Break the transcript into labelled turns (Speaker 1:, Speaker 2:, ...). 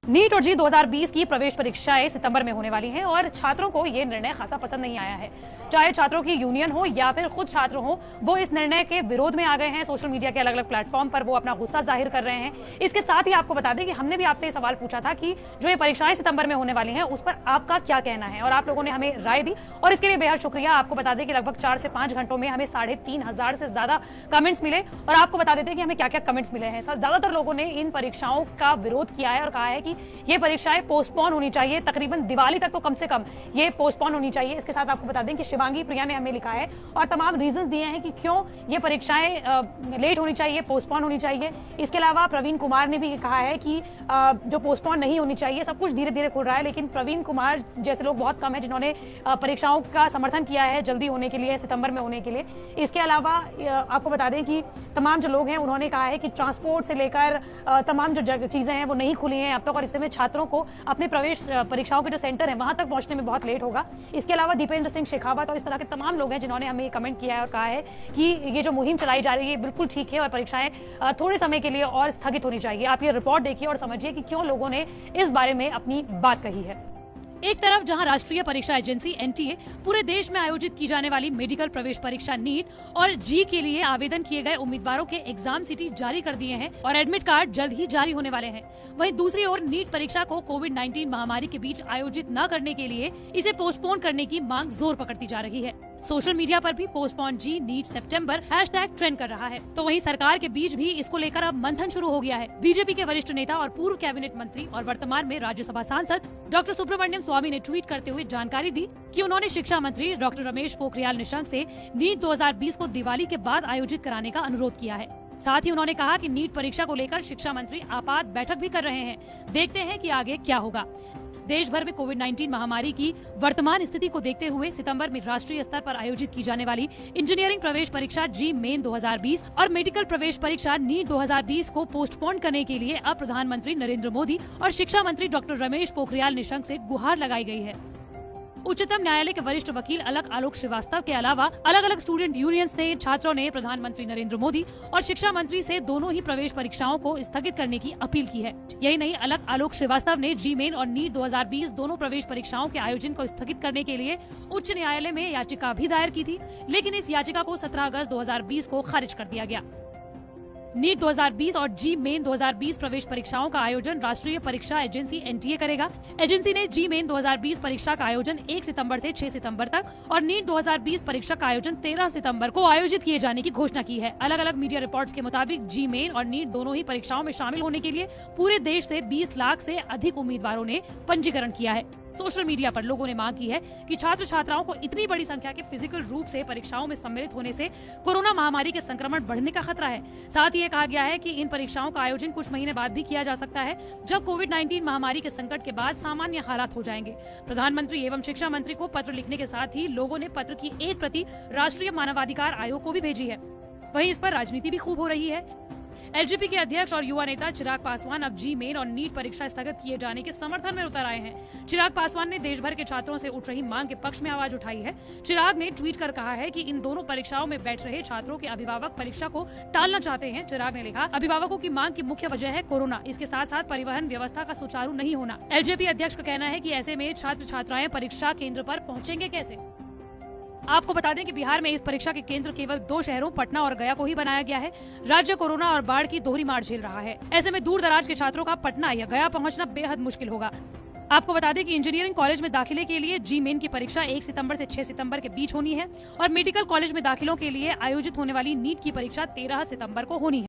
Speaker 1: NEET और जी 2020 की प्रवेश परीक्षाएं सितंबर में होने वाली हैं और छात्रों को ये निर्णय खासा पसंद नहीं आया है। चाहे छात्रों की यूनियन हो या फिर खुद छात्र हो, वो इस निर्णय के विरोध में आ गए हैं। सोशल मीडिया के अलग अलग प्लेटफॉर्म पर वो अपना गुस्सा जाहिर कर रहे हैं। इसके साथ ही आपको बता दें कि हमने भी आपसे सवाल पूछा था कि जो ये परीक्षाएं सितंबर में होने वाली हैं उस पर आपका क्या कहना है, और आप लोगों ने हमें राय दी और इसके लिए बेहद शुक्रिया। आपको बता दें कि लगभग 4 से 5 घंटों में हमें 3,500 से ज्यादा कमेंट्स मिले और आपको बता देते हैं कि हमें क्या क्या कमेंट्स मिले हैं। ज्यादातर लोगों ने इन परीक्षाओं का विरोध किया है और कहा है कि ये परीक्षाएं पोस्टपोन होनी चाहिए, तकरीबन दिवाली तक तो कम से कम ये पोस्टपोन होनी चाहिए। इसके साथ आपको बता दें कि शिवांगी प्रिया ने हमें लिखा है और तमाम रीजंस दिए हैं कि क्यों ये परीक्षाएं लेट होनी चाहिए, पोस्टपोन होनी चाहिए। इसके अलावा प्रवीण कुमार ने भी कहा है कि जो पोस्टपोन नहीं होनी चाहिए, सब कुछ धीरे धीरे खुल रहा है, लेकिन प्रवीण कुमार जैसे लोग बहुत कम है जिन्होंने परीक्षाओं का समर्थन किया है जल्दी होने के लिए, सितंबर में होने के लिए। इसके अलावा आपको बता दें कि तमाम जो लोग हैं उन्होंने कहा है कि ट्रांसपोर्ट से लेकर तमाम जो चीजें हैं वो नहीं खुली हैं अब तक, और इससे में छात्रों को अपने प्रवेश परीक्षाओं के जो सेंटर है वहां तक पहुंचने में बहुत लेट होगा। इसके अलावा दीपेंद्र सिंह शेखावत और इस तरह के तमाम लोग हैं जिन्होंने हमें कमेंट किया है और कहा है कि ये जो मुहिम चलाई जा रही है बिल्कुल ठीक है और परीक्षाएं थोड़े समय के लिए और स्थगित होनी चाहिए। आप ये रिपोर्ट देखिए और समझिए कि क्यों लोगों ने इस बारे में अपनी बात कही है। एक तरफ जहां राष्ट्रीय परीक्षा एजेंसी एनटीए पूरे देश में आयोजित की जाने वाली मेडिकल प्रवेश परीक्षा नीट और जी के लिए आवेदन किए गए उम्मीदवारों के एग्जाम सिटी जारी कर दिए हैं और एडमिट कार्ड जल्द ही जारी होने वाले हैं, वहीं दूसरी ओर नीट परीक्षा को कोविड-19 महामारी के बीच आयोजित न करने के लिए इसे पोस्टपोन करने की मांग जोर पकड़ती जा रही है। सोशल मीडिया पर भी पोस्टपोन जी नीट सितंबर हैशटैग ट्रेंड कर रहा है। तो वहीं सरकार के बीच भी इसको लेकर अब मंथन शुरू हो गया है। बीजेपी के वरिष्ठ नेता और पूर्व कैबिनेट मंत्री और वर्तमान में राज्यसभा सांसद डॉक्टर सुब्रमण्यम स्वामी ने ट्वीट करते हुए जानकारी दी कि उन्होंने शिक्षा मंत्री डॉक्टर रमेश पोखरियाल निशंक से नीट 2020 को दिवाली के बाद आयोजित कराने का अनुरोध किया है। साथ ही उन्होंने कहा कि नीट परीक्षा को लेकर शिक्षा मंत्री आपात बैठक भी कर रहे हैं। देखते हैं कि आगे क्या होगा। देश भर में कोविड-19 महामारी की वर्तमान स्थिति को देखते हुए सितंबर में राष्ट्रीय स्तर पर आयोजित की जाने वाली इंजीनियरिंग प्रवेश परीक्षा जी मेन 2020 और मेडिकल प्रवेश परीक्षा नीट 2020 को पोस्टपोन करने के लिए अब प्रधानमंत्री नरेंद्र मोदी और शिक्षा मंत्री डॉक्टर रमेश पोखरियाल निशंक से गुहार लगाई गई है। उच्चतम न्यायालय के वरिष्ठ वकील अलक आलोक श्रीवास्तव के अलावा अलग अलग स्टूडेंट यूनियंस ने, छात्रों ने प्रधानमंत्री नरेंद्र मोदी और शिक्षा मंत्री से दोनों ही प्रवेश परीक्षाओं को स्थगित करने की अपील की है। यही नहीं, अलक आलोक श्रीवास्तव ने जी मेन और नीट 2020 दोनों प्रवेश परीक्षाओं के आयोजन को स्थगित करने के लिए उच्च न्यायालय में याचिका भी दायर की थी, लेकिन इस याचिका को 17 अगस्त 2020 को खारिज कर दिया गया। नीट 2020 और जी मेन 2020 प्रवेश परीक्षाओं का आयोजन राष्ट्रीय परीक्षा एजेंसी एनटीए करेगा। एजेंसी ने जी मेन 2020 परीक्षा का आयोजन 1 सितंबर से 6 सितंबर तक और नीट 2020 परीक्षा का आयोजन 13 सितंबर को आयोजित किए जाने की घोषणा की है। अलग अलग मीडिया रिपोर्ट्स के मुताबिक जी मेन और नीट दोनों ही परीक्षाओं में शामिल होने के लिए पूरे देश से 20 लाख से अधिक उम्मीदवारों ने पंजीकरण किया है। सोशल मीडिया पर लोगों ने मांग की है कि छात्र छात्राओं को इतनी बड़ी संख्या के फिजिकल रूप से परीक्षाओं में सम्मिलित होने से कोरोना महामारी के संक्रमण बढ़ने का खतरा है। साथ ही ये कहा गया है कि इन परीक्षाओं का आयोजन कुछ महीने बाद भी किया जा सकता है, जब कोविड-19 महामारी के संकट के बाद सामान्य हालात हो जाएंगे। प्रधानमंत्री एवं शिक्षा मंत्री को पत्र लिखने के साथ ही लोगों ने पत्र की एक प्रति राष्ट्रीय मानवाधिकार आयोग को भी भेजी है। वहीं इस पर राजनीति भी खूब हो रही है। एलजेपी के अध्यक्ष और युवा नेता चिराग पासवान अब जी मेन और नीट परीक्षा स्थगित किए जाने के समर्थन में उतर आए हैं। चिराग पासवान ने देश भर के छात्रों से उठ रही मांग के पक्ष में आवाज उठाई है। चिराग ने ट्वीट कर कहा है कि इन दोनों परीक्षाओं में बैठ रहे छात्रों के अभिभावक परीक्षा को टालना चाहते हैं। चिराग ने लिखा, अभिभावकों की मांग की मुख्य वजह है कोरोना, इसके साथ साथ परिवहन व्यवस्था का सुचारू नहीं होना। एलजेपी अध्यक्ष का कहना है कि ऐसे में छात्र छात्राएं परीक्षा केंद्र पर पहुंचेंगे कैसे। आपको बता दें कि बिहार में इस परीक्षा के केंद्र केवल 2 शहरों पटना और गया को ही बनाया गया है। राज्य कोरोना और बाढ़ की दोहरी मार झेल रहा है। ऐसे में दूर दराज के छात्रों का पटना या गया पहुंचना बेहद मुश्किल होगा। आपको बता दें कि इंजीनियरिंग कॉलेज में दाखिले के लिए जी मेन की परीक्षा 1 सितंबर से 6 सितंबर के बीच होनी है और मेडिकल कॉलेज में दाखिलों के लिए आयोजित होने वाली नीट की परीक्षा 13 सितंबर को होनी है।